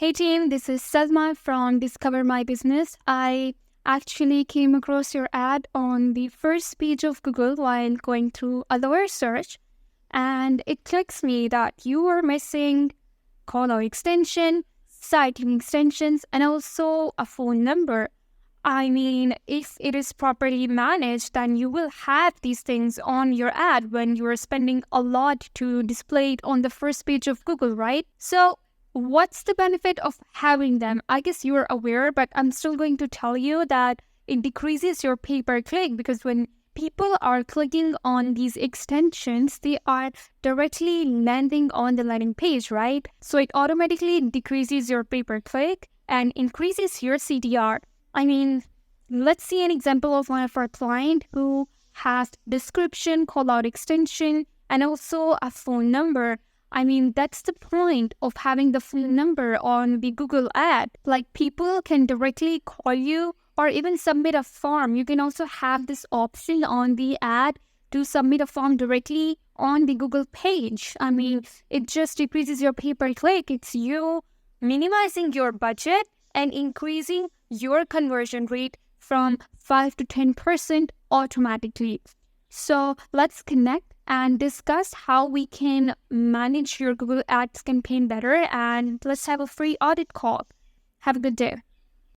Hey team, this is Salma from Discover My Business. I actually came across your ad on the first page of Google while going through a lower search, and it clicks me that you are missing caller extension, citing extensions, and also a phone number. I mean, if it is properly managed, then you will have these things on your ad when you are spending a lot to display it on the first page of Google, right? So what's the benefit of having them? I guess you're aware, but I'm still going to tell you that it decreases your pay-per-click because when people are clicking on these extensions, they are directly landing on the landing page, right? So it automatically decreases your pay-per-click and increases your CTR. I mean, let's see an example of one of our client who has description, call-out extension, and also a phone number. I mean, that's the point of having the phone number on the Google ad. Like, people can directly call you or even submit a form. You can also have this option on the ad to submit a form directly on the Google page. I mean, it just decreases your pay-per-click. It's you minimizing your budget and increasing your conversion rate from 5 to 10% automatically. So let's connect and discuss how we can manage your Google Ads campaign better, and let's have a free audit call. Have a good day.